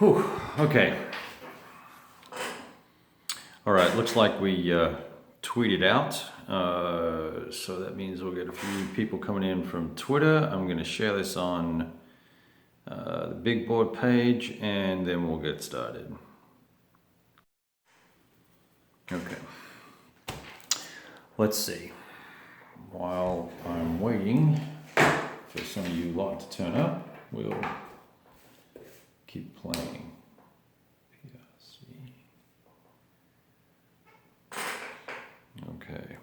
Whew, okay. All right, looks like we tweeted out. So that means we'll get a few people coming in from Twitter. I'm going to share this on the big board page and then we'll get started. Okay. Let's see. While I'm waiting for some of you lot to turn up, we'll keep playing. Okay.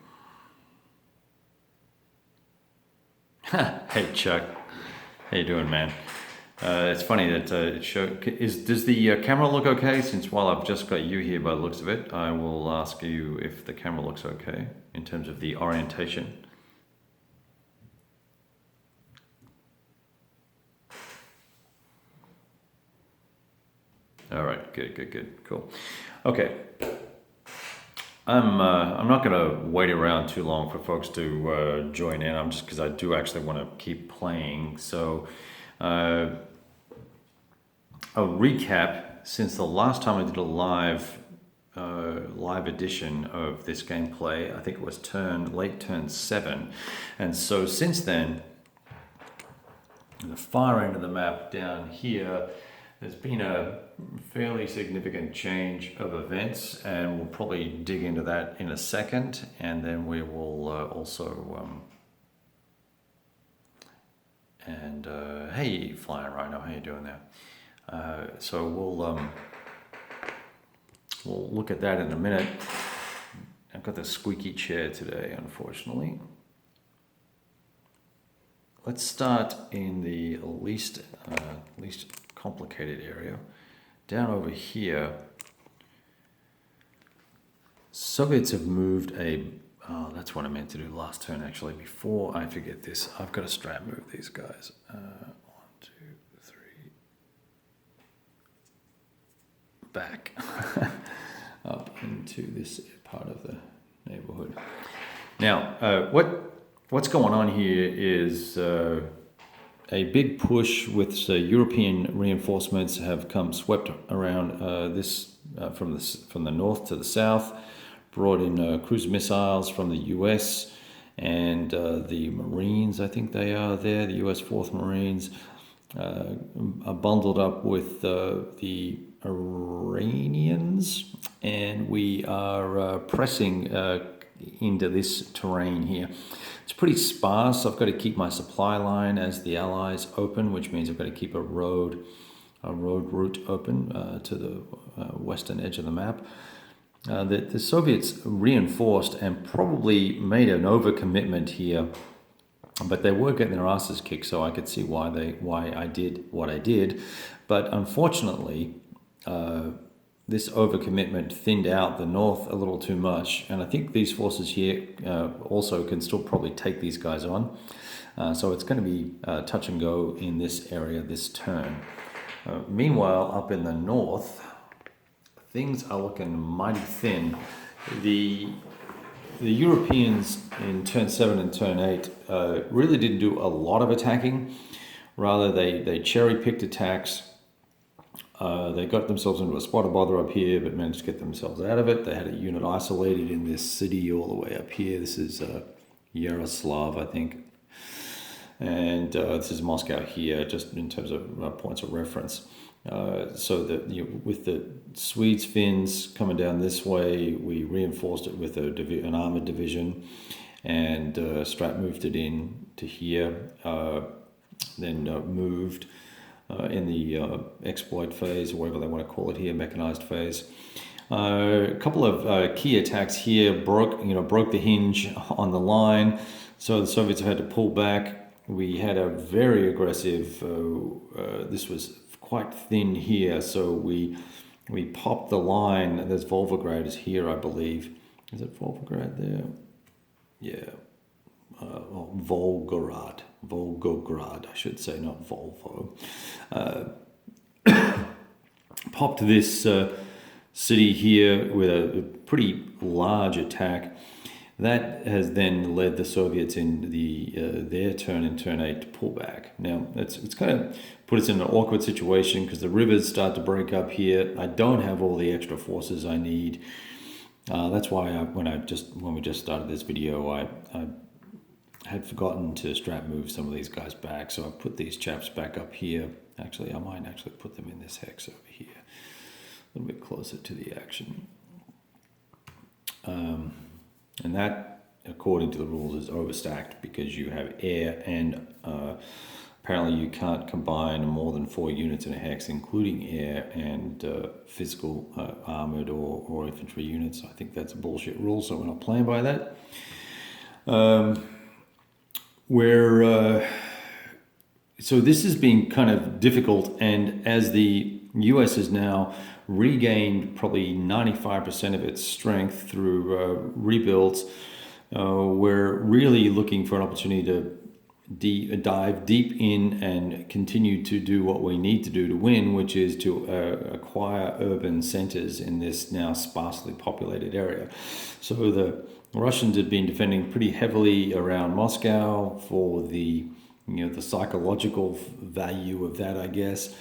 Hey Chuck, how you doing, man? It's funny that does the camera look okay? Since while I've just got you here by the looks of it, I will ask you if the camera looks okay in terms of the orientation. All right, good, cool. Okay. I'm not going to wait around too long for folks to join in. I'm just because I do actually want to keep playing. So a recap, since the last time I did a live edition of this gameplay, I think it was late turn 7, and so since then, the far end of the map down here, there's been a fairly significant change of events, and we'll probably dig into that in a second, and then we will also hey Flying Rhino, how you doing there? So we'll look at that in a minute. I've got the squeaky chair today, unfortunately. Let's start in the least complicated area. Down over here, Soviets have moved that's what I meant to do last turn actually. Before I forget this, I've got to strap move these guys. 1, 2, 3. Back. Up into this part of the neighborhood. Now, what's going on here is a big push with European reinforcements have come swept around from the north to the south, brought in cruise missiles from the US and the Marines, I think they are there, the US 4th Marines, are bundled up with the Iranians, and we are pressing into this terrain here. It's pretty sparse. I've got to keep my supply line as the Allies open, which means I've got to keep a road route open to the western edge of the map. The Soviets reinforced and probably made an overcommitment here, but they were getting their asses kicked, so I could see why I did what I did. But unfortunately, this overcommitment thinned out the north a little too much, and I think these forces here also can still probably take these guys on. So it's going to be touch and go in this area this turn. Meanwhile, up in the north, things are looking mighty thin. The Europeans in turn 7 and turn 8 really didn't do a lot of attacking. Rather, they cherry-picked attacks. They got themselves into a spot of bother up here, but managed to get themselves out of it. They had a unit isolated in this city all the way up here. This is Yaroslav, I think. And this is Moscow here, just in terms of points of reference. So that with the Swedes, Finns coming down this way, we reinforced it with an armored division, and Strat moved it in to here, then moved in the exploit phase, or whatever they want to call it here, mechanized phase. A couple of key attacks here broke the hinge on the line, so the Soviets have had to pull back. We had a very aggressive. This was quite thin here, so we popped the line. There's Volgograd is here, I believe. Is it Volgograd there? Yeah. Volgograd, I should say, not Volvo. Popped this city here with a pretty large attack. That has then led the Soviets in their turn in turn 8 to pull back. Now, it's kind of put us in an awkward situation because the rivers start to break up here. I don't have all the extra forces I need. That's why when we just started this video, I had forgotten to strap move some of these guys back. So I've put these chaps back up here. Actually, I might actually put them in this hex over here, a little bit closer to the action. And that, according to the rules, is overstacked because you have air and apparently you can't combine more than 4 units in a hex, including air and physical armored or infantry units. I think that's a bullshit rule, so we're not playing by that. So this has been kind of difficult, and as the US has now regained probably 95% of its strength through rebuilds, we're really looking for an opportunity to dive deep in and continue to do what we need to do to win, which is to acquire urban centers in this now sparsely populated area. So the Russians have been defending pretty heavily around Moscow for the psychological value of that, I guess.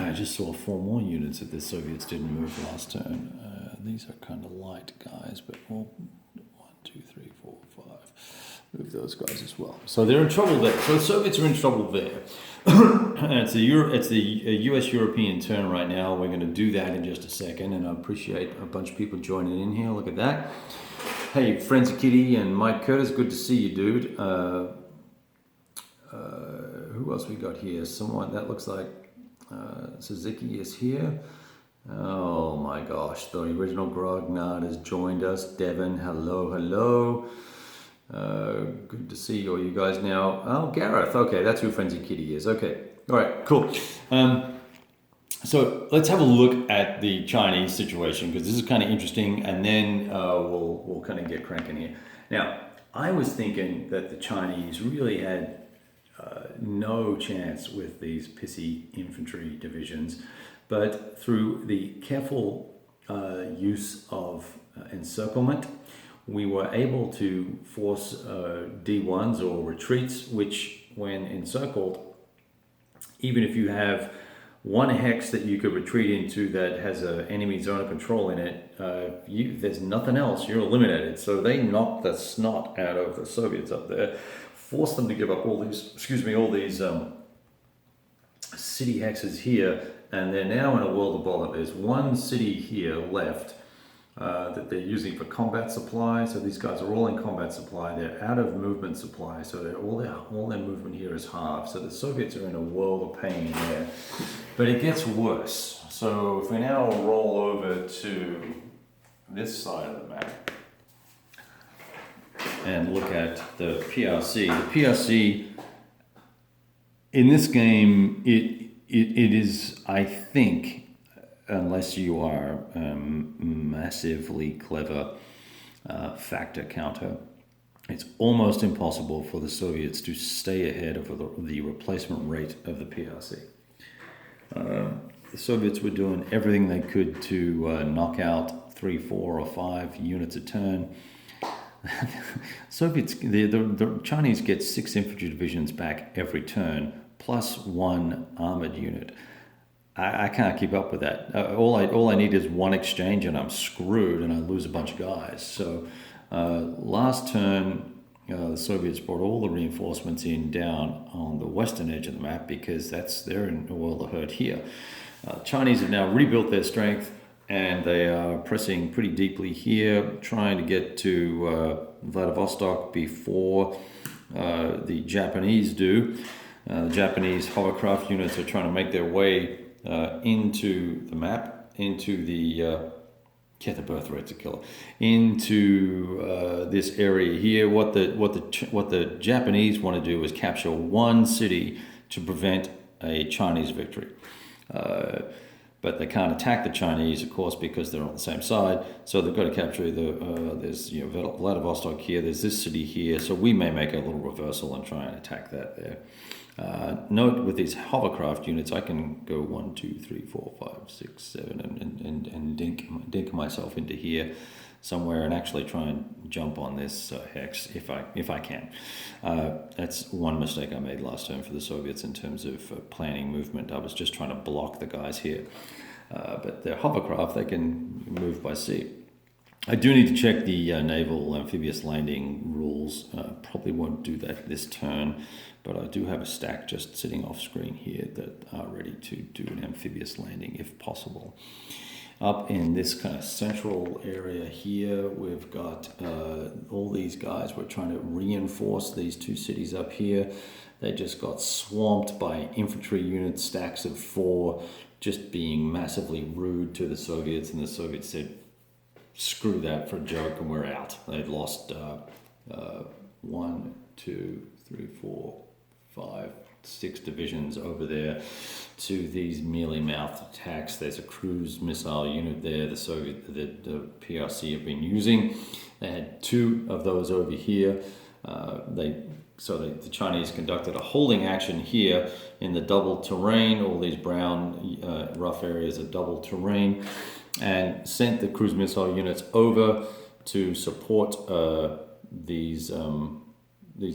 I just saw 4 more units that the Soviets didn't move last turn. These are kind of light guys, but well, 1, 2, 3, 4, 5. Move those guys as well. So they're in trouble there. So the Soviets are in trouble there. It's the US-European turn right now. We're going to do that in just a second, and I appreciate a bunch of people joining in here. Look at that. Hey, Frenzy Kitty and Mike Curtis, good to see you, dude. Who else we got here? Someone that looks like Suzuki is here. Oh my gosh, the original Grognard has joined us. Devon, hello. Good to see all you guys now. Oh, Gareth. Okay, that's who Frenzy Kitty is. Okay, all right, cool. So let's have a look at the Chinese situation because this is kind of interesting, and then we'll kind of get cranking here. Now, I was thinking that the Chinese really had no chance with these pissy infantry divisions, but through the careful use of encirclement, we were able to force D1s or retreats, which when encircled, even if you have one hex that you could retreat into that has an enemy zone of control in it, there's nothing else, you're eliminated. So they knocked the snot out of the Soviets up there, forced them to give up all these city hexes here, and they're now in a world of bother. There's one city here left that they're using for combat supply. So these guys are all in combat supply. They're out of movement supply, so all their movement here is halved. So the Soviets are in a world of pain there. But it gets worse. So if we now roll over to this side of the map and look at the PRC. The PRC in this game, it is, I think, unless you are massively clever factor counter, it's almost impossible for the Soviets to stay ahead of the replacement rate of the PRC. The Soviets were doing everything they could to knock out 3, 4, or 5 units a turn. The Chinese get 6 infantry divisions back every turn, plus 1 armored unit. I can't keep up with that. All I need is 1 exchange and I'm screwed and I lose a bunch of guys. So last turn, the Soviets brought all the reinforcements down on the western edge of the map because they're in a world of hurt here. Chinese have now rebuilt their strength and they are pressing pretty deeply here, trying to get to Vladivostok before the Japanese do. The Japanese hovercraft units are trying to make their way into the map, into the birth rate's a killer, into this area here. What the Japanese want to do is capture 1 city to prevent a Chinese victory. But they can't attack the Chinese, of course, because they're on the same side. So they've got to capture there's Vladivostok here, there's this city here. So we may make a little reversal and try and attack that there. Note with these hovercraft units, I can go 1, 2, 3, 4, 5, 6, 7, and dink myself into here. somewhere and actually try and jump on this hex if I can. That's one mistake I made last term for the Soviets in terms of planning movement. I was just trying to block the guys here. But they're hovercraft, they can move by sea. I do need to check the naval amphibious landing rules. Probably won't do that this turn, but I do have a stack just sitting off screen here that are ready to do an amphibious landing if possible. Up in this kind of central area here, we've got all these guys. We're trying to reinforce these two cities up here. They just got swamped by infantry units, stacks of 4, just being massively rude to the Soviets, and the Soviets said, screw that for a joke, and we're out. They've lost 1, 2, 3, 4, 5, 6 divisions over there to these mealy-mouthed attacks. There's a cruise missile unit there the PRC have been using. They had 2 of those over here. The Chinese conducted a holding action here in the double terrain, all these brown rough areas of double terrain, and sent the cruise missile units over to support these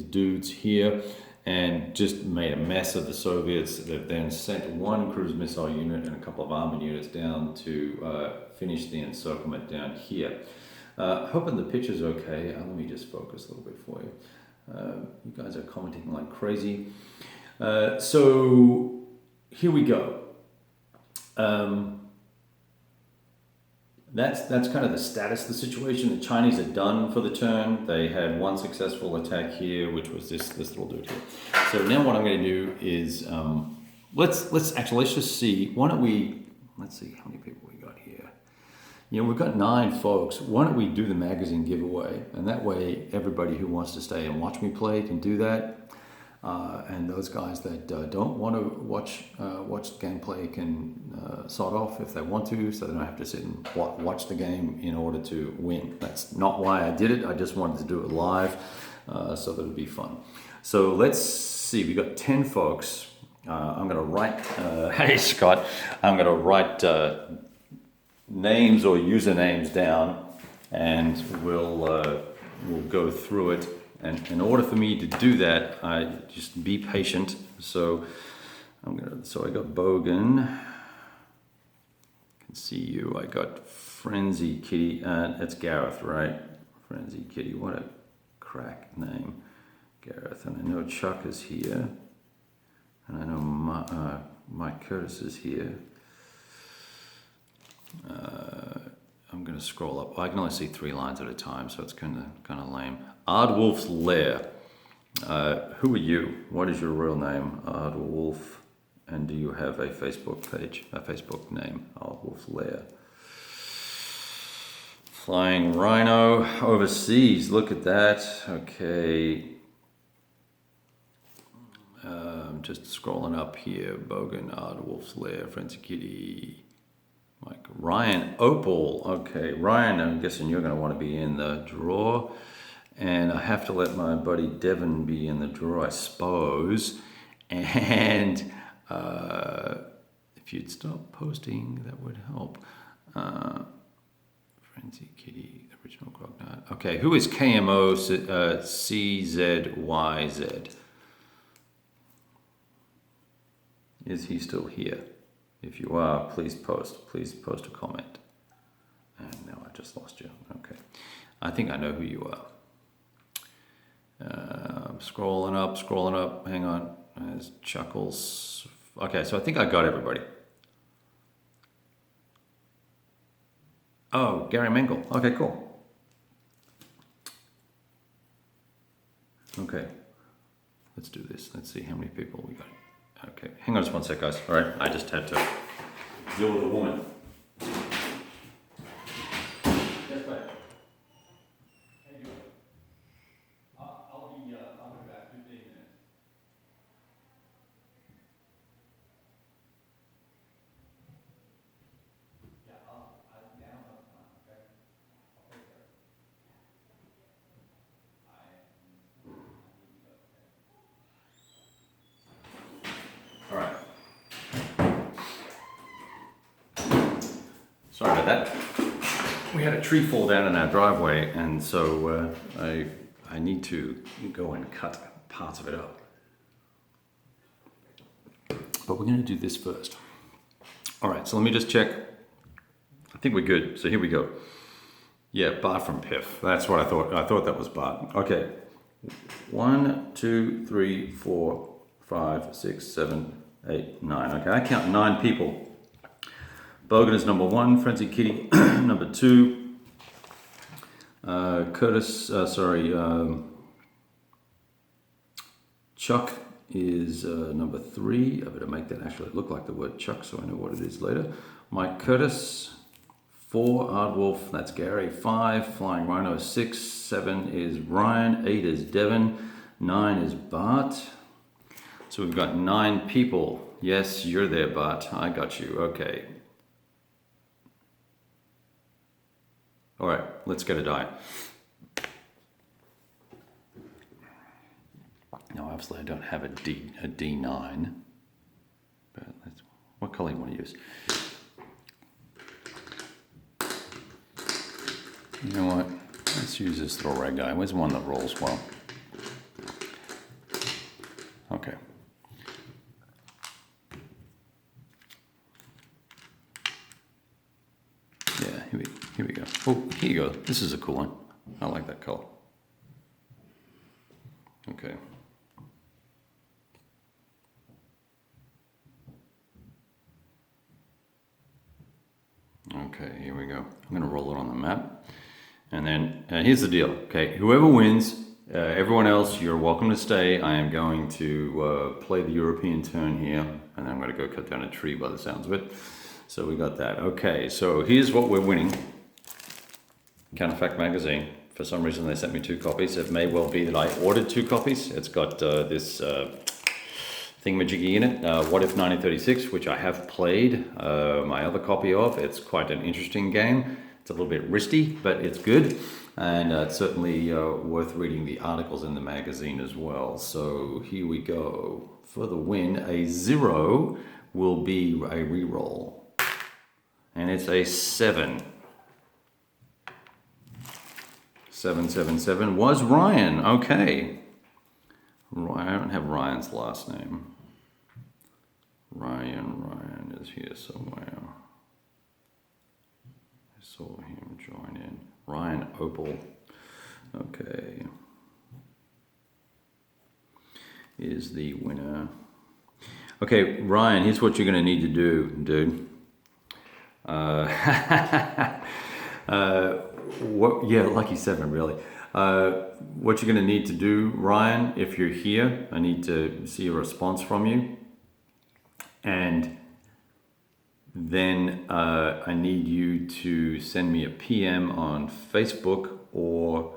dudes here, and just made a mess of the Soviets. They've then sent 1 cruise missile unit and a couple of armored units down to finish the encirclement down here. Hoping the picture's okay. Let me just focus a little bit for you. You guys are commenting like crazy. So here we go. That's kind of the status of the situation. The Chinese are done for the turn. They had 1 successful attack here, which was this little dude here. So now what I'm going to do is let's just see. Why don't we? Let's see how many people we got here. We've got 9 folks. Why don't we do the magazine giveaway? And that way, everybody who wants to stay and watch me play can do that. And those guys that don't want to watch gameplay can sod off if they want to, so they don't have to sit and watch the game in order to win. That's not why I did it. I just wanted to do it live so that it would be fun. So let's see. We got 10 folks. I'm going to write. Hey Scott, I'm going to write names or usernames down, and we'll go through it. And in order for me to do that, I just be patient. So I got Bogan. I can see you. I got Frenzy Kitty. That's Gareth, right? Frenzy Kitty. What a crack name, Gareth. And I know Chuck is here, and I know Mike Curtis is here. I'm going to scroll up. I can only see 3 lines at a time, so it's kind of lame. Aardwolf's Lair. Who are you? What is your real name, Aardwolf? And do you have a Facebook page, a Facebook name, Aardwolf's Lair? Flying Rhino overseas. Look at that. Okay. Just scrolling up here. Bogan, Aardwolf's Lair, Frenzy Kitty. Mike, Ryan Opal. Okay, Ryan, I'm guessing you're going to want to be in the draw. And I have to let my buddy Devin be in the draw, I suppose. And if you'd stop posting, that would help. Frenzy Kitty, original Grognard. Okay, who is KMO CZYZ? Is he still here? If you are, please post. Please post a comment. And now I just lost you. Okay. I think I know who you are. Scrolling up. Hang on. There's Chuckles. Okay, so I think I got everybody. Oh, Gary Mengel. Okay, cool. Okay. Let's do this. Let's see how many people we got. Okay, hang on just one sec, guys. All right, I just had to deal with a woman. Yes, mate. How you doing? I'll be back 15 minutes. Yeah, now I'm fine, okay? I'll take care. All right. Sorry about that. we had a tree fall down in our driveway, and so I need to go and cut parts of it up. But we're going to do this first. All right, so let me just check. I think we're good. So here we go. Yeah, Bart from Piff. That's what I thought. I thought that was Bart. Okay. 1, 2, 3, 4, 5, 6, 7, 8, 9. Okay, I count 9 people. Bogan is number 1. Frenzy Kitty number 2. Chuck is number 3. I better make that actually look like the word Chuck so I know what it is later. Mike Curtis. 4, Aardwolf, that's Gary. 5, Flying Rhino. 6, 7 is Ryan. 8 is Devon. 9 is Bart. So we've got 9 people. Yes, you're there, Bart. I got you. Okay. All right, let's get a die. Now, obviously, I don't have a D9. But what color you want to use? You know what? Let's use this little red guy. Where's one that rolls well? Okay. Yeah, here we go. Oh, here you go. This is a cool one. I like that color. Okay. Okay, here we go. I'm going to roll it on the map. And then here's the deal. Okay, whoever wins, everyone else, you're welcome to stay. I am going to play the European turn here, and then I'm going to go cut down a tree by the sounds of it. So we got that. Okay, so here's what we're winning. Counterfact magazine. For some reason, they sent me 2 copies. It may well be that I ordered 2 copies. It's got this thingamajiggy in it. What If 1936, which I have played my other copy of. It's quite an interesting game. It's a little bit risky, but it's good, and it's certainly worth reading the articles in the magazine as well. So here we go. For the win, a 0 will be a reroll, and it's a 7. 777 was Ryan. Okay. I don't have Ryan's last name. Ryan is here somewhere. I saw him join in. Ryan Opal. Okay. Is the winner. Okay, Ryan, here's what you're going to need to do, dude. Yeah, lucky 7, really. What you're going to need to do, Ryan, if you're here, I need to see a response from you. And then I need you to send me a PM on Facebook or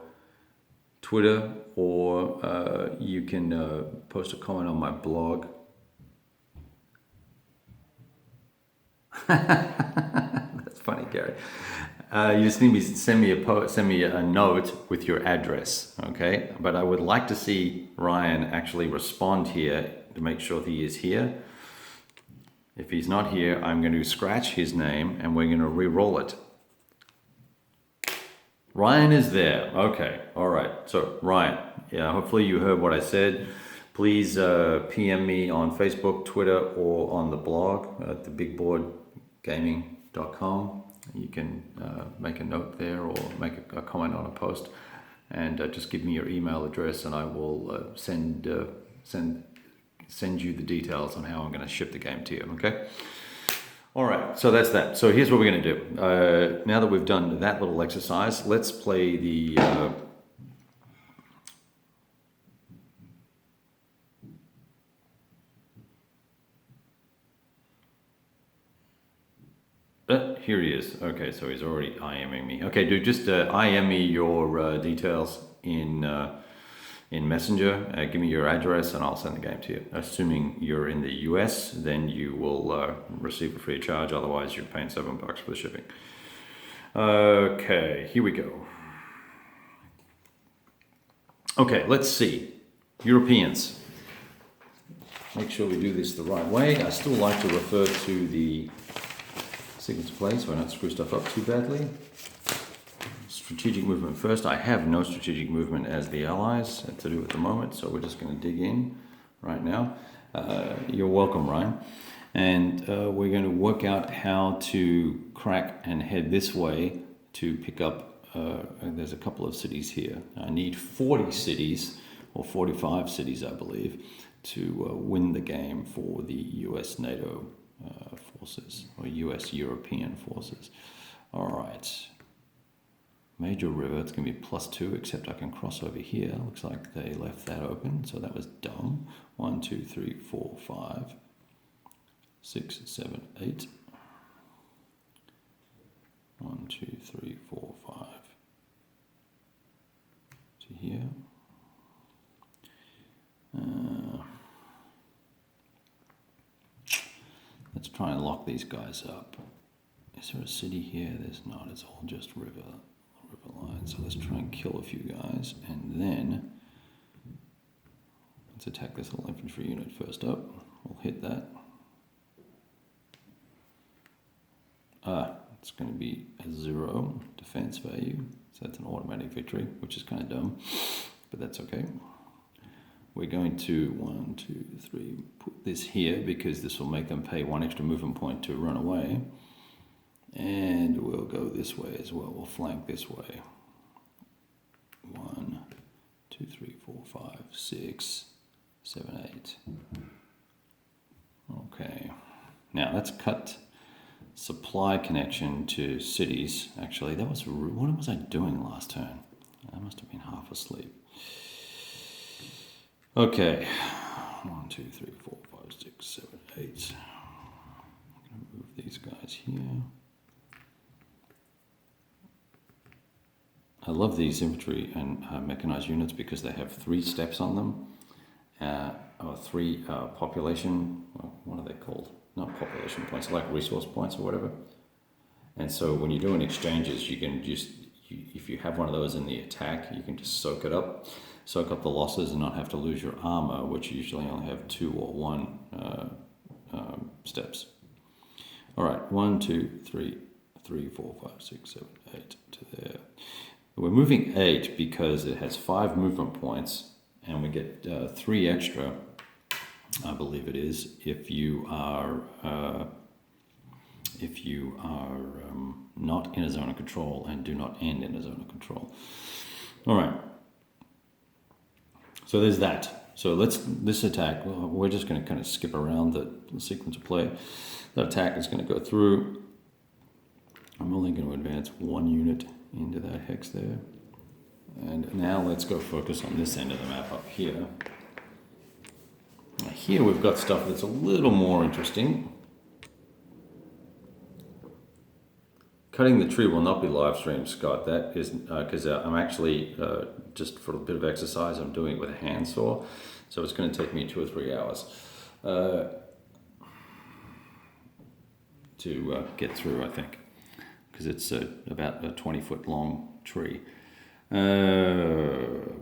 Twitter, or you can post a comment on my blog. That's funny, Gary. You just need to send me a note with your address, okay? But I would like to see Ryan actually respond here to make sure that he is here. If he's not here, I'm going to scratch his name and we're going to re-roll it. Ryan is there. Okay, all right. So Ryan, yeah, hopefully you heard what I said. Please PM me on Facebook, Twitter, or on the blog at thebigboardgaming.com. You can make a note there or make a comment on a post, and just give me your email address, and I will send you the details on how I'm going to ship the game to you. Okay. All right. So that's that. So here's what we're going to do. Now that we've done that little exercise, let's play the. Here he is. Okay, so he's already IMing me. Okay, dude, just IM me your details in Messenger. Give me your address and I'll send the game to you. Assuming you're in the US, then you will receive it free of charge. Otherwise, you're paying $7 for the shipping. Okay, here we go. Okay, let's see. Europeans. Make sure we do this the right way. I still like to refer to the sequence play so I don't screw stuff up too badly. strategic movement first. I have no strategic movement as the allies to do at the moment, so we're just going to dig in right now. You're welcome, Ryan. And we're going to work out how to crack and head this way to pick up, there's a couple of cities here. I need 40 cities, or 45 cities, I believe, to win the game for the US NATO forces, or US European forces. All right. Major river, it's going to be +2, except I can cross over here. Looks like they left that open, so that was dumb. 1, 2, 3, 4, 5, 6, 7, 8. 1, 2, 3, 4, 5. To here. Let's try and lock these guys up. Is there a city here? There's not. It's all just river line. So let's try and kill a few guys, and then let's attack this little infantry unit first up. We'll hit that. It's going to be a 0 defense value, so that's an automatic victory, which is kind of dumb, but that's okay. We're going to 1, 2, 3 put this here because this will make them pay 1 extra movement point to run away. And we'll go this way as well. We'll flank this way. 1, 2, 3, 4, 5, 6, 7, 8. Okay. Now let's cut supply connection to cities. Actually, that was what was I doing last turn? I must have been half asleep. Okay. 1, 2, 3, 4, 5, 6, 7, 8. I'm going to move these guys here. I love these infantry and mechanized units because they have 3 steps on them, or 3 population, what are they called? Not population points, like resource points or whatever. And so when you're doing exchanges, you can just, if you have one of those in the attack, you can just soak up the losses and not have to lose your armor, which usually only have 2 or 1 steps. All right, 1, 2, 3, 4, 5, 6, 7, 8 to there. We're moving 8 because it has 5 movement points, and we get 3 extra, I believe it is, if you are not in a zone of control and do not end in a zone of control. All right. So there's that. So this attack, well, we're just going to kind of skip around the sequence of play. That attack is going to go through. I'm only going to advance 1 unit into that hex there. And now let's go focus on this end of the map up here. Now here we've got stuff that's a little more interesting. Cutting the tree will not be live streamed, Scott. That is because I'm actually, just for a bit of exercise, I'm doing it with a handsaw. So it's going to take me 2 or 3 hours to get through, I think, because it's about a 20-foot long tree,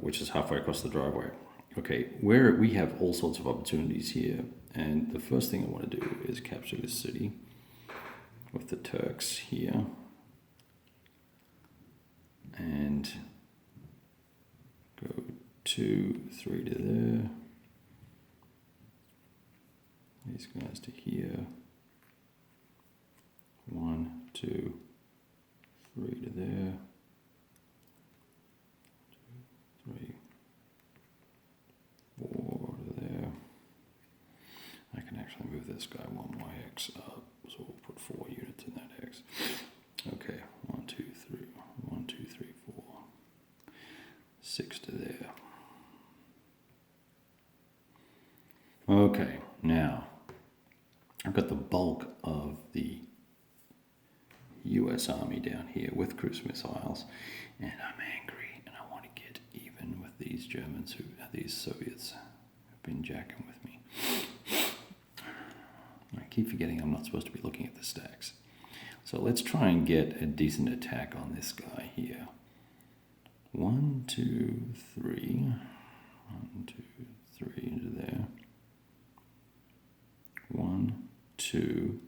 which is halfway across the driveway. Okay, where we have all sorts of opportunities here, and the first thing I want to do is capture this city with the Turks here, and go 2, 3 to there, these guys to here, 1, 2, 3 to there, 2, 3, 4 to there. I can actually move this guy 1 more hex up, so we'll put 4 units in that hex. Okay, 1, 2, 3, 1, 2, 3, 4, 6 to there. Okay, now I've got the bulk of the US Army down here with cruise missiles, and I'm angry, and I want to get even with these Germans, these Soviets who've been jacking with me. I keep forgetting I'm not supposed to be looking at the stacks. So let's try and get a decent attack on this guy here. 1, 2, 3. 1, 2, 3 into there. 1, 2,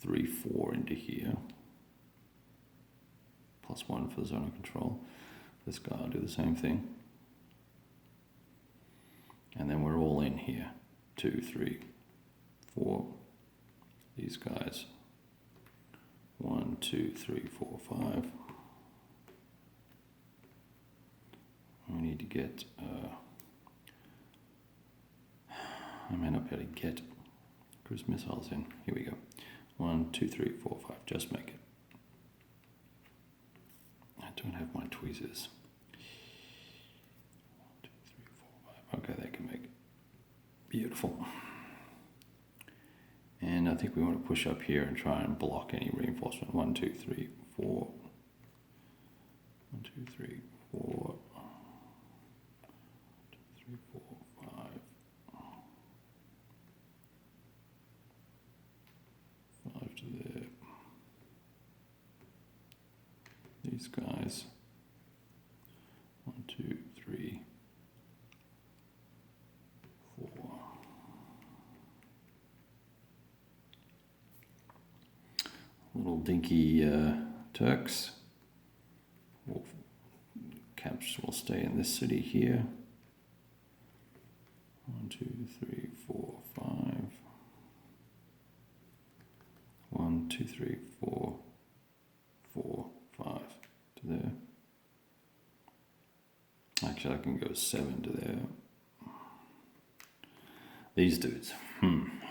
3, 4 into here. +1 for the zone of control. This guy will do the same thing. And then we're all in here. 2, 3, 4. These guys. 1, 2, 3, 4, 5. We need to get, I may not be able to get cruise missiles in. Here we go. 1, 2, 3, 4, 5. Just make it. I don't have my tweezers. 1, 2, 3, 4, 5. Okay, they can make it. Beautiful. And I think we want to push up here and try and block any reinforcement. 1, 2, 3, 4. 1, 2, 3, 4. 3, 4, 5. 5 to there. These guys. 1, 2, 3, 4. Little dinky Turks. Caps will stay in this city here. 1, 2, 3, 4, 5. 1, 2, 3, 4, 4, 5 to there. Actually, I can go 7 to there. These dudes,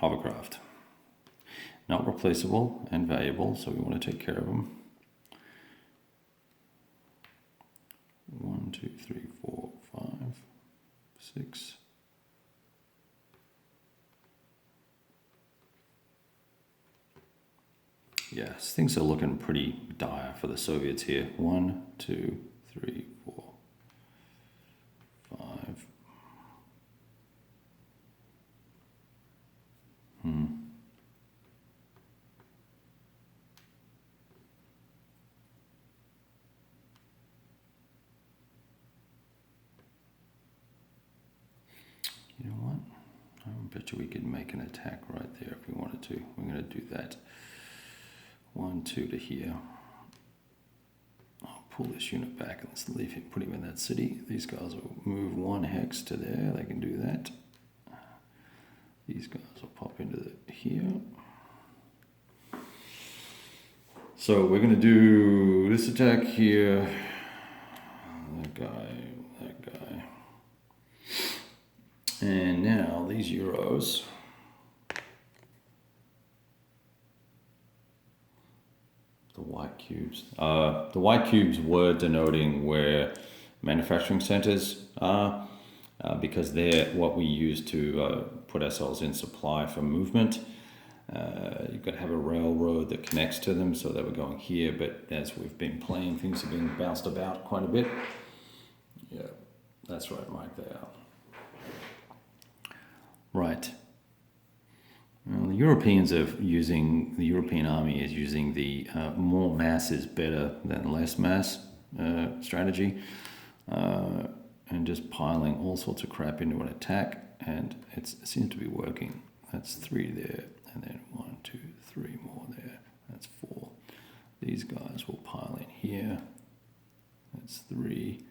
hovercraft. Not replaceable and valuable, so we want to take care of them. 1, 2, 3, 4, 5, 6. Yes, things are looking pretty dire for the Soviets here. 1, 2, 3, 4, 5. You know what? I bet you we could make an attack right there if we wanted to. We're going to do that. 1, 2 to here. I'll pull this unit back and let's leave him, put him in that city. These guys will move 1 hex to there. They can do that. These guys will pop into here. So we're going to do this attack here. That guy. And now these Euros. The white cubes. The white cubes were denoting where manufacturing centers are, because they're what we use to put ourselves in supply for movement. You've got to have a railroad that connects to them, so they were going here, but as we've been playing, things have been bounced about quite a bit. Yeah, that's right, Mike, they are. Right. Well, the European army is using the more mass is better than less mass strategy, and just piling all sorts of crap into an attack, and it seems to be working. That's 3 there, and then 1, 2, 3 more there. That's 4. These guys will pile in here. That's 3.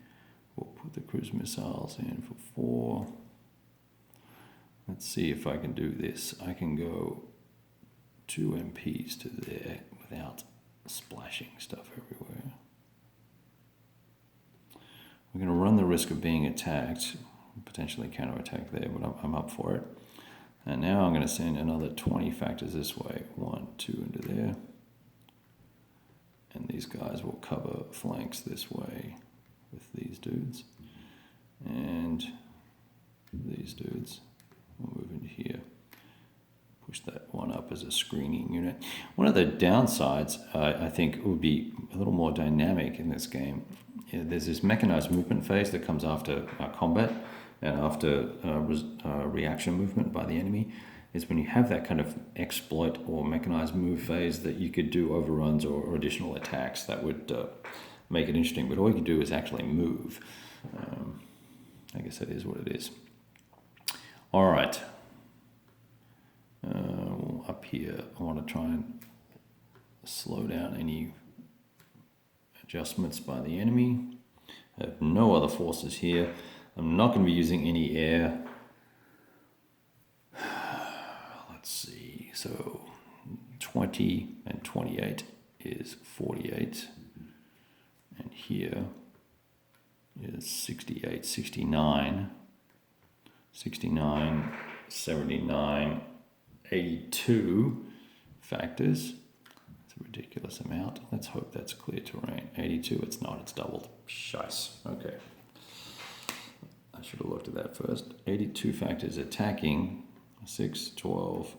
We'll put the cruise missiles in for 4. Let's see if I can do this. I can go 2 MPs to there without splashing stuff everywhere. We're going to run the risk of being attacked, potentially counterattack there, but I'm up for it. And now I'm going to send another 20 factors this way. 1, 2 into there. And these guys will cover flanks this way with these dudes. And these dudes. We'll move into here, push that one up as a screening unit. One of the downsides, I think, would be a little more dynamic in this game. There's this mechanized movement phase that comes after combat and after reaction movement by the enemy. Is when you have that kind of exploit or mechanized move phase that you could do overruns or additional attacks that would make it interesting. But all you can do is actually move. I guess that is what it is. All right, up here, I want to try and slow down any Adjustments by the enemy. I have no other forces here. I'm not going to be using any air. Let's see. So 20 and 28 is 48. And here is 68, 69, 69, 79, 82 factors. It's a ridiculous amount. Let's hope that's clear terrain. 82, it's not, it's doubled. Shice. Okay. I should have looked at that first. 82 factors attacking. 6, 12,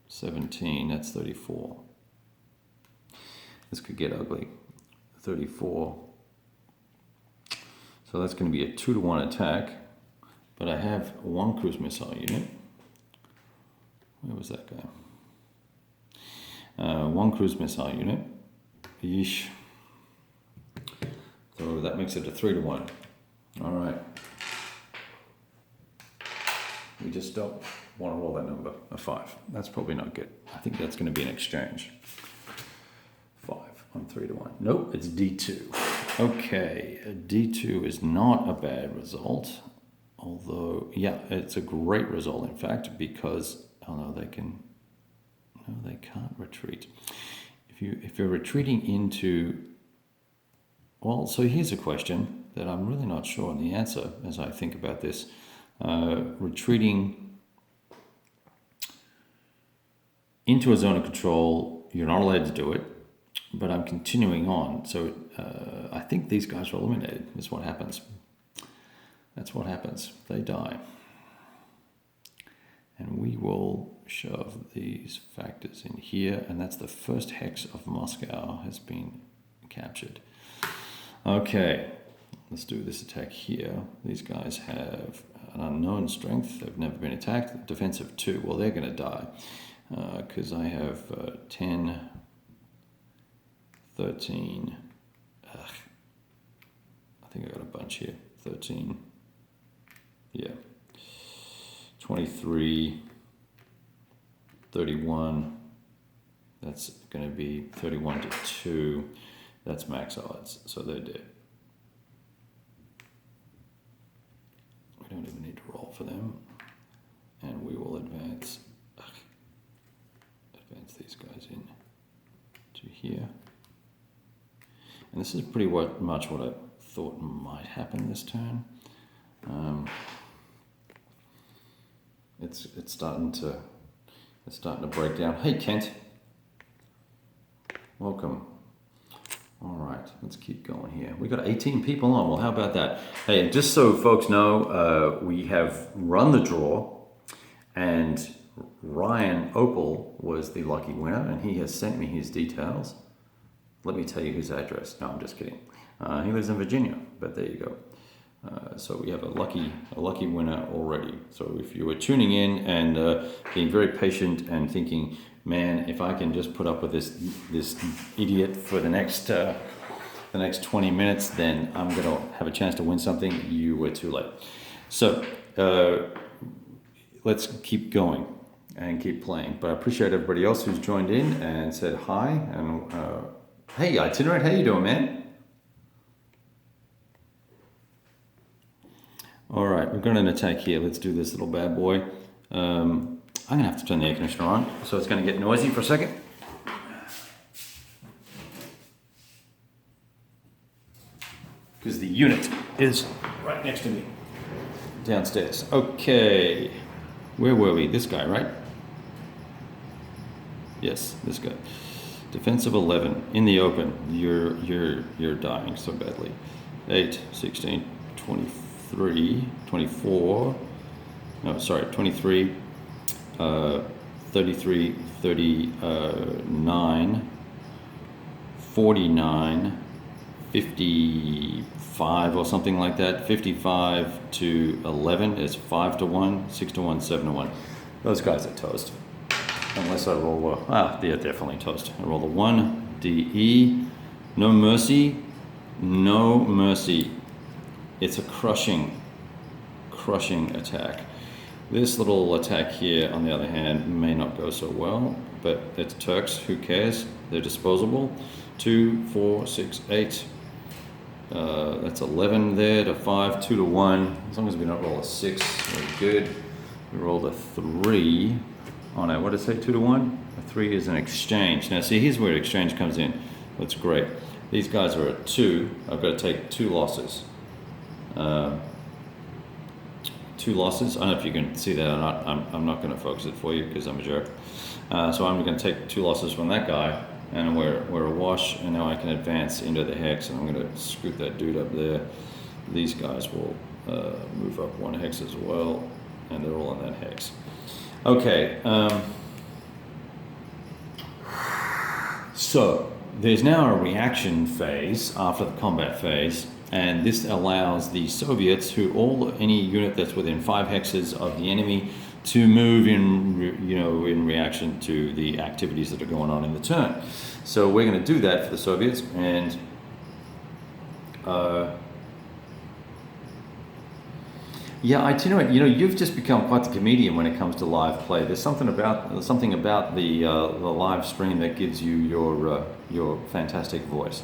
17, that's 34. This could get ugly. 34. So that's going to be a 2-to-1 attack. But I have one cruise missile unit. Where was that guy? One cruise missile unit. Yeesh. So that makes it a 3-to-1. All right. We just don't want to roll that number, a 5. That's probably not good. I think that's going to be an exchange. 5 on 3-to-1. Nope, it's D2. Okay, D2 is not a bad result. Although, yeah, it's a great result, in fact, because, oh no, they can, no, they can't retreat. If you're retreating into, well, so here's a question that I'm really not sure on the answer as I think about this. Retreating into a zone of control, you're not allowed to do it, but I'm continuing on. So I think these guys are eliminated, is what happens. That's what happens. They die. And we will shove these factors in here, and that's the first hex of Moscow has been captured. Okay, let's do this attack here. These guys have an unknown strength. They've never been attacked. Defensive 2. Well, they're going to die because I have 10, 13. I think I got a bunch here. 13. Yeah. 23. 31. That's going to be 31 to 2. That's max odds. So they're dead. We don't even need to roll for them, and we will advance these guys in to here. And this is pretty much what I thought might happen this turn. It's starting to break down. Hey Kent, welcome. All right, let's keep going here. We got 18 people on. Well, how about that? Hey, and just so folks know, we have run the draw, and Ryan Opal was the lucky winner, and he has sent me his details. Let me tell you his address. No, I'm just kidding. He lives in Virginia, but there you go. So we have a lucky winner already. So if you were tuning in and being very patient and thinking, man, if I can just put up with this idiot for the next 20 minutes, then I'm gonna have a chance to win something. You were too late. So let's keep going and keep playing. But I appreciate everybody else who's joined in and said hi. And hey, Itinerant, how you doing, man? All right, we've got an attack here. Let's do this little bad boy. I'm gonna have to turn the air conditioner on, so it's gonna get noisy for a second. Because the unit is right next to me, downstairs. Okay, where were we? This guy, right? Yes, this guy. Defensive 11 in the open. You're dying so badly. 8, 16, 23, 24. No, sorry, 23. 33, 39, 49, 55 or something like that. 55 to 11 is 5 to 1, 6 to 1, 7 to 1. Those guys are toast. Unless I roll they're definitely toast. I roll the 1, DE, no mercy, no mercy. It's a crushing attack. This little attack here, on the other hand, may not go so well, but it's Turks, who cares? They're disposable. 2, 4, 6, 8. That's 11 there to 5, 2 to 1. As long as we don't roll a 6, we're good. We rolled a 3. Oh no, what did it say, 2 to 1? A 3 is an exchange. Now see, here's where exchange comes in. That's great. These guys are at 2. I've got to take 2 losses. 2 losses. I don't know if you can see that or not. I'm not going to focus it for you because I'm a jerk. So I'm going to take 2 losses from that guy, and we're a wash. And now I can advance into the hex, and I'm going to scoop that dude up there. These guys will move up 1 hex as well, and they're all in that hex. Okay. So there's now a reaction phase after the combat phase. And this allows the Soviets, any unit that's within 5 hexes of the enemy, to move in reaction to the activities that are going on in the turn. So we're going to do that for the Soviets, and yeah, I tell you what, you've just become quite the comedian when it comes to live play. There's something about the live stream that gives you your fantastic voice.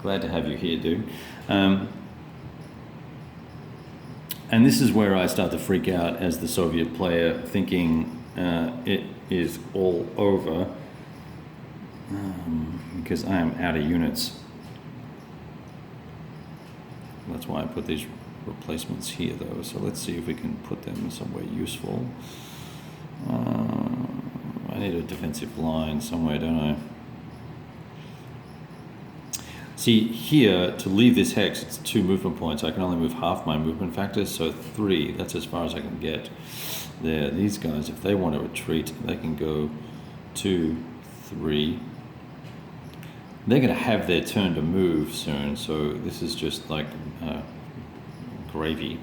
Glad to have you here, dude. And this is where I start to freak out as the Soviet player, thinking it is all over, because I am out of units. That's why I put these replacements here, though. So let's see if we can put them somewhere useful. I need a defensive line somewhere, don't I? See, here, to leave this hex, it's 2 movement points. I can only move half my movement factors, so 3, that's as far as I can get. There, these guys, if they want to retreat, they can go 2, 3. They're going to have their turn to move soon, so this is just like gravy.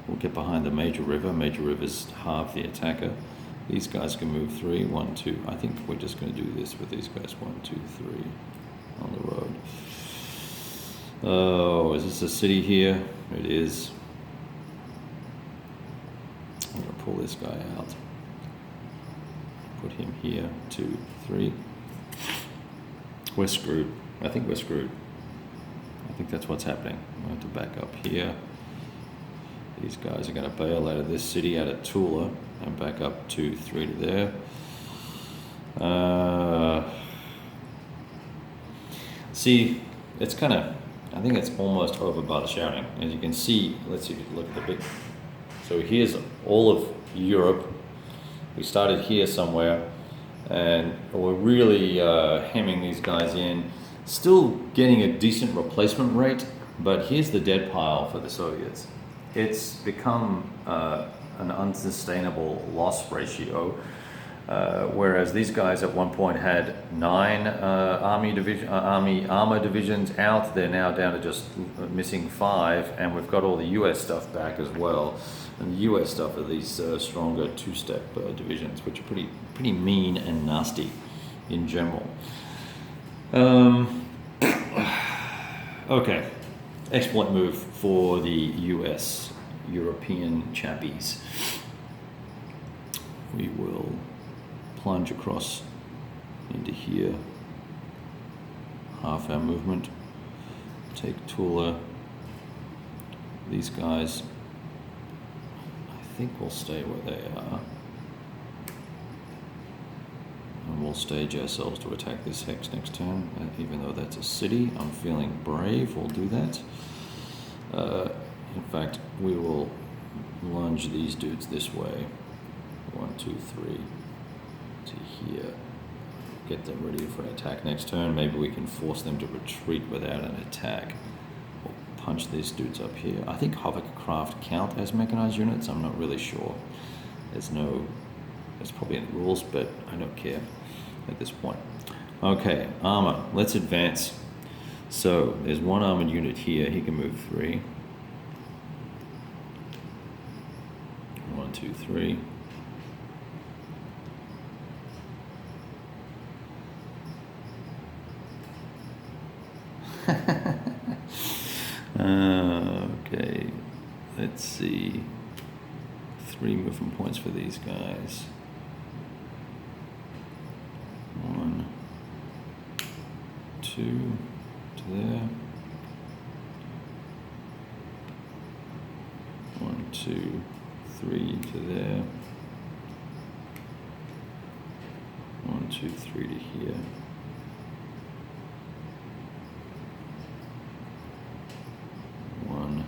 We'll get behind the major river. Major river's half the attacker. These guys can move 3, 1, 2. I think we're just going to do this with these guys, 1, 2, 3 on the road. Oh, is this a city here? It is. I'm going to pull this guy out. Put him here, 2, 3. We're screwed. I think we're screwed. I think that's what's happening. I'm going to have to back up here. These guys are going to bail out of this city, out of Tula, and back up 2, 3 to there. See, it's kind of, I think it's almost over by the shouting. As you can see, let's see if you look at the big. So here's all of Europe. We started here somewhere, and we're really hemming these guys in. Still getting a decent replacement rate, but here's the dead pile for the Soviets. It's become an unsustainable loss ratio. Whereas these guys at one point had 9 army armor divisions out, they're now down to just missing 5, and we've got all the US stuff back as well. And the US stuff are these stronger 2-step divisions, which are pretty mean and nasty in general. Okay, exploit move for the US European chappies. We will plunge across into here, half our movement, take Tula. These guys, I think will stay where they are, and we'll stage ourselves to attack this hex next turn. Even though that's a city, I'm feeling brave, we'll do that. In fact, we will lunge these dudes this way, 1, 2, 3 to here, get them ready for an attack next turn. Maybe we can force them to retreat without an attack. We'll punch these dudes up here. I think hovercraft count as mechanized units, I'm not really sure. There's probably in the rules, but I don't care at this point. Okay, armor, let's advance. So there's 1 armored unit here, he can move 3. 1, 2, 3. Okay, let's see. 3 movement points for these guys. 1, 2 to there. 1, 2, 3 to there. 1, 2, 3 to here. 1,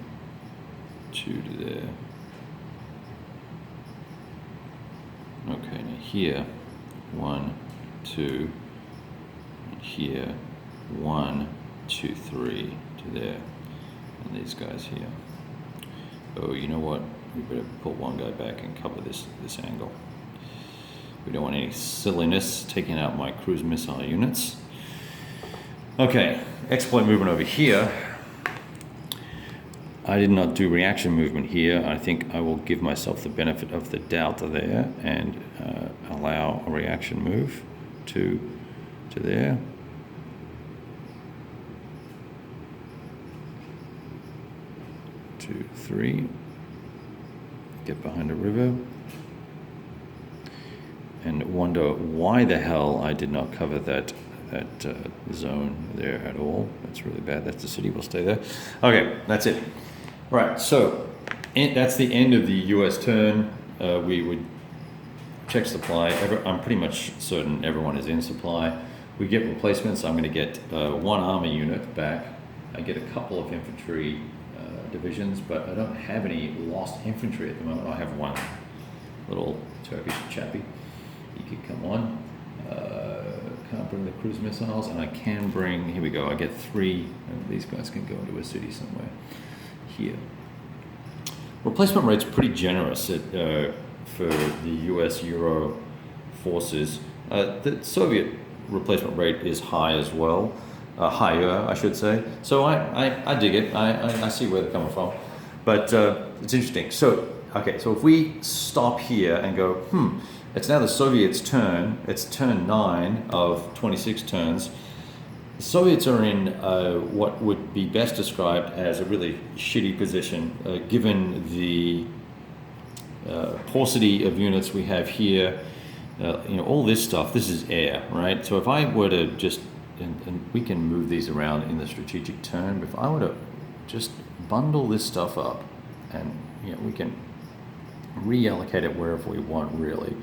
2 to there. Okay, now here, 1, 2, and here, 1, 2, 3 to there, and these guys here. Oh, you know what? We better pull one guy back and cover this angle. We don't want any silliness taking out my cruise missile units. Okay, exploit movement over here. I did not do reaction movement here. I think I will give myself the benefit of the doubt there and allow a reaction move to there. Two, 3. Get behind a river. And wonder why the hell I did not cover that zone there at all. That's really bad. That's the city. We'll stay there. Okay, that's it. Right, so that's the end of the US turn. We would check supply. I'm pretty much certain everyone is in supply. We get replacements. I'm going to get 1 army unit back. I get a couple of infantry divisions, but I don't have any lost infantry at the moment. I have 1 little Turkish chappie. He could come on. Can't bring the cruise missiles, and I can bring, here we go, I get 3, and these guys can go into a city somewhere here. Replacement rate's pretty generous for the US Euro forces. The Soviet replacement rate is high as well, higher I should say. So I dig it, I see where they're coming from. But it's interesting. So, okay, so if we stop here and go, it's now the Soviets' turn. It's turn 9 of 26 turns. The Soviets are in what would be best described as a really shitty position, given the paucity of units we have here. All this stuff, this is air, right? So if I were to just, and we can move these around in the strategic turn, but if I were to just bundle this stuff up, and we can reallocate it wherever we want, really.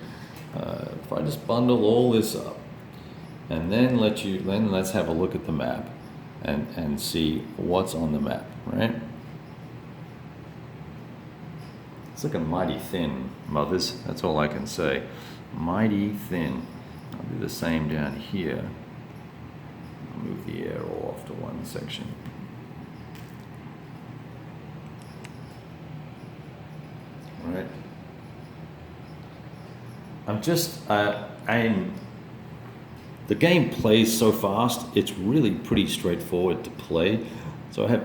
If I just bundle all this up, and then let's have a look at the map and see what's on the map, right? It's looking mighty thin, mothers. That's all I can say. Mighty thin. I'll do the same down here. I'll move the air all off to one section. All right. The game plays so fast, it's really pretty straightforward to play. So I have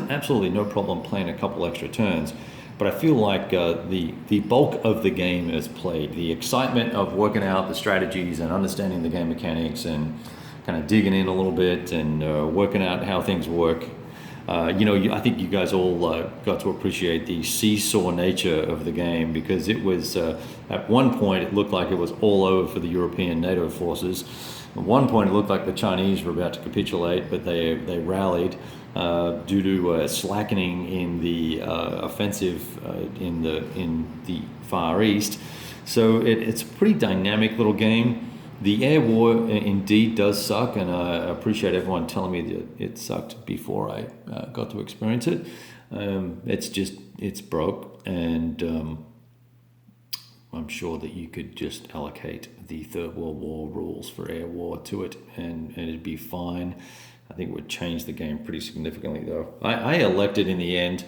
absolutely no problem playing a couple extra turns. But I feel like the bulk of the game is played. The excitement of working out the strategies and understanding the game mechanics and kind of digging in a little bit and working out how things work. I think you guys all got to appreciate the seesaw nature of the game, because it was, at one point it looked like it was all over for the European NATO forces. At one point it looked like the Chinese were about to capitulate, but they rallied due to slackening in the offensive in the Far East. So it's a pretty dynamic little game. The air war indeed does suck, and I appreciate everyone telling me that it sucked before I got to experience it. It's broke, and I'm sure that you could just allocate the Third World War rules for air war to it, and it'd be fine. I think it would change the game pretty significantly, though. I elected in the end,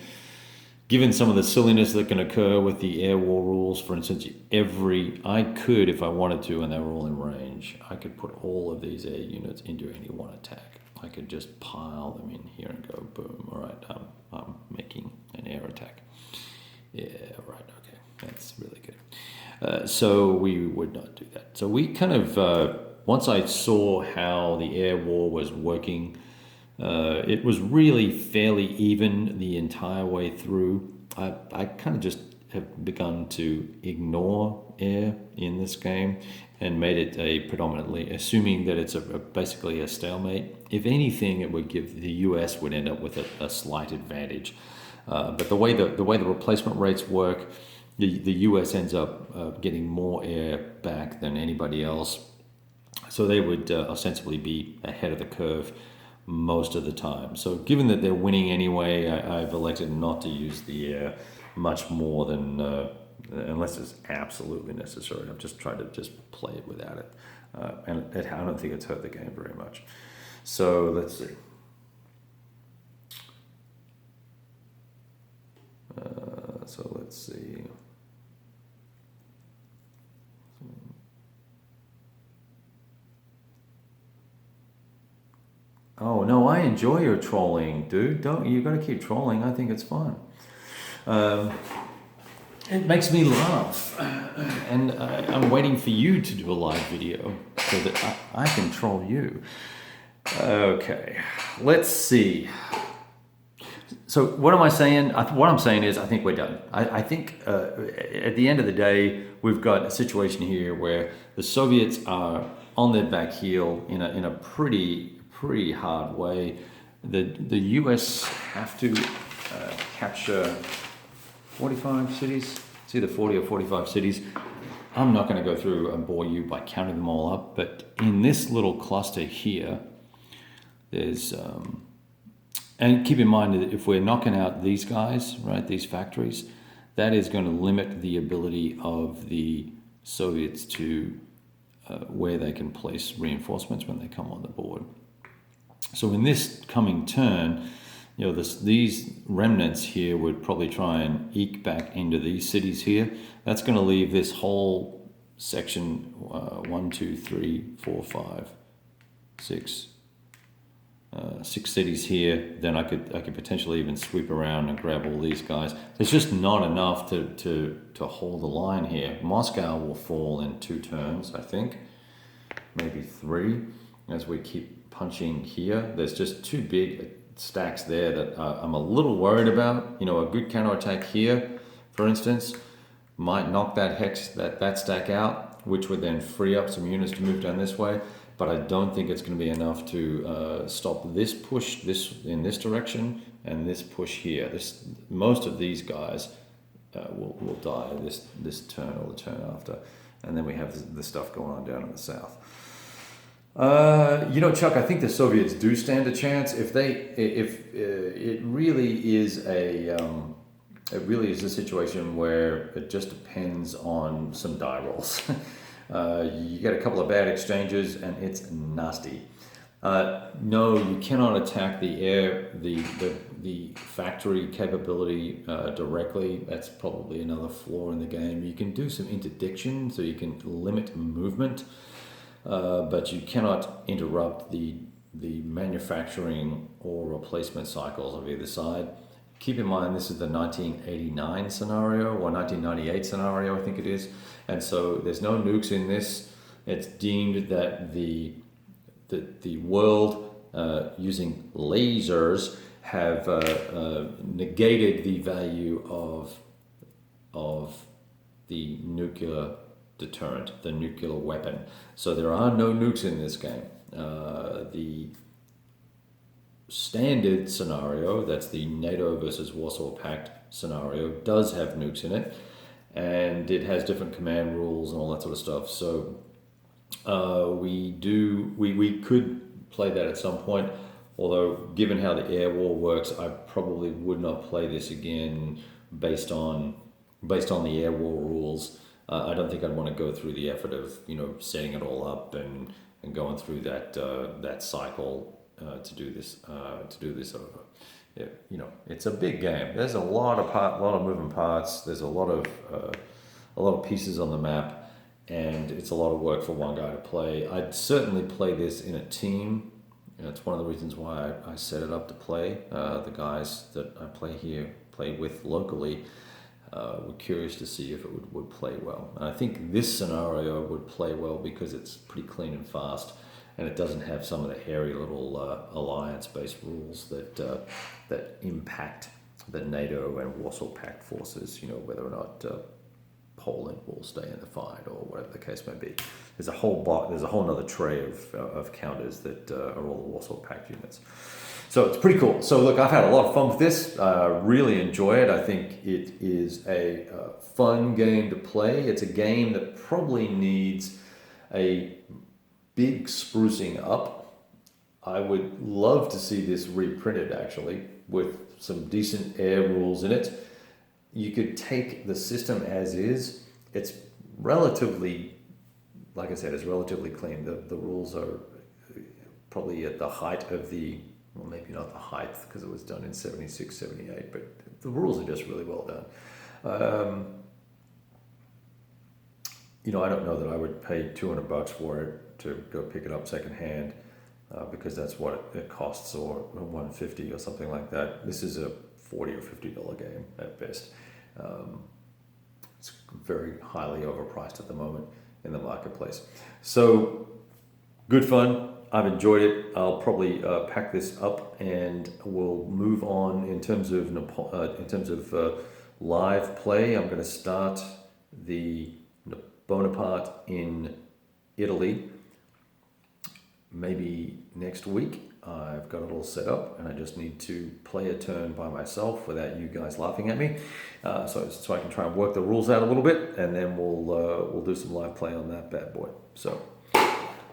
given some of the silliness that can occur with the air war rules, for instance, I could, if I wanted to, and they were all in range, I could put all of these air units into any one attack. I could just pile them in here and go, boom, all right, I'm making an air attack. Yeah, right, okay, that's really good. So we would not do that. So we kind of, once I saw how the air war was working, it was really fairly even the entire way through. I kind of just have begun to ignore air in this game and made it a predominantly, assuming that it's basically a stalemate. If anything, it would give the US would end up with a slight advantage. But the way the replacement rates work, the US ends up getting more air back than anybody else. So they would ostensibly be ahead of the curve most of the time. So given that they're winning anyway, I've elected not to use the air much more than, unless it's absolutely necessary. I've just tried to just play it without it. And I don't think it's hurt the game very much. So let's see. So let's see. Oh no, I enjoy your trolling, dude. Don't you got to keep trolling? I think it's fun. It makes me laugh, and I'm waiting for you to do a live video so that I can troll you. Okay, let's see. So what am I saying? What I'm saying is I think we're done. I think at the end of the day, we've got a situation here where the Soviets are on their back heel in a pretty hard way. The US have to capture 45 cities. It's either 40 or 45 cities. I'm not going to go through and bore you by counting them all up, but in this little cluster here, there's and keep in mind that if we're knocking out these guys, right, these factories, that is going to limit the ability of the Soviets to where they can place reinforcements when they come on the board. So in this coming turn, you know, these remnants here would probably try and eke back into these cities here. That's going to leave this whole section 1, 2, 3, 4, 5, 6. 6 cities here. Then I could potentially even sweep around and grab all these guys. There's just not enough to hold the line here. Moscow will fall in 2 turns, I think, maybe 3, as we keep punching here. There's just 2 big stacks there that I'm a little worried about. You know, a good counterattack here, for instance, might knock that stack out, which would then free up some units to move down this way. But I don't think it's going to be enough to stop this push in this direction and this push here. Most of these guys will die this turn or the turn after, and then we have the stuff going on down in the south. You know, Chuck, I think the Soviets do stand a chance if it really is a situation where it just depends on some die rolls. You get a couple of bad exchanges and it's nasty. No, you cannot attack the factory capability directly. That's probably another flaw in the game. You can do some interdiction, so you can limit movement, but you cannot interrupt the manufacturing or replacement cycles of either side. Keep in mind, this is the 1989 scenario or 1998 scenario, I think it is. And so there's no nukes in this. It's deemed that the world using lasers have negated the value of the nuclear deterrent, the nuclear weapon. So there are no nukes in this game. The standard scenario, that's the NATO versus Warsaw Pact scenario, does have nukes in it, and it has different command rules and all that sort of stuff. So we could play that at some point, although given how the air war works, I probably would not play this again based on the air war rules. I don't think I'd want to go through the effort of, you know, setting it all up and going through that cycle to do this over. Yeah, you know, it's a big game. There's a lot of moving parts. There's a lot of pieces on the map, and it's a lot of work for one guy to play. I'd certainly play this in a team. You know, it's one of the reasons why I set it up to play. The guys that I play with locally, were curious to see if it would play well. And I think this scenario would play well because it's pretty clean and fast, and it doesn't have some of the hairy little alliance-based rules that impact the NATO and Warsaw Pact forces, whether or not Poland will stay in the fight or whatever the case may be. There's a whole nother tray of counters that are all the Warsaw Pact units. So it's pretty cool. So look, I've had a lot of fun with this. Really enjoy it. I think it is a fun game to play. It's a game that probably needs a big sprucing up. I would love to see this reprinted actually with some decent air rules in it. You could take the system as is. It's relatively, like I said, it's relatively clean. The rules are probably at the height of well, maybe not the height because it was done in 76, 78, but the rules are just really well done. I don't know that I would pay $200 for it to go pick it up secondhand because that's what it costs, or $150 or something like that. This is a $40 or $50 game at best. It's very highly overpriced at the moment in the marketplace. So good fun. I've enjoyed it. I'll probably pack this up and we'll move on in terms of live play. I'm going to start the Bonaparte in Italy maybe next week. I've got it all set up and I just need to play a turn by myself without you guys laughing at me. So I can try and work the rules out a little bit, and then we'll do some live play on that bad boy. So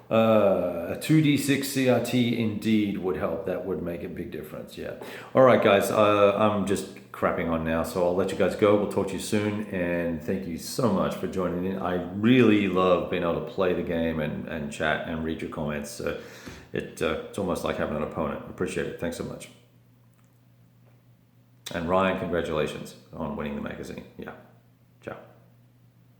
a 2d6 CRT indeed would help. That would make a big difference. Yeah. All right, guys. I'm just crapping on now, so I'll let you guys go. We'll talk to you soon, and thank you so much for joining in. I really love being able to play the game and chat and read your comments. It's almost like having an opponent. Appreciate it. Thanks so much. And Ryan, congratulations on winning the magazine. Yeah.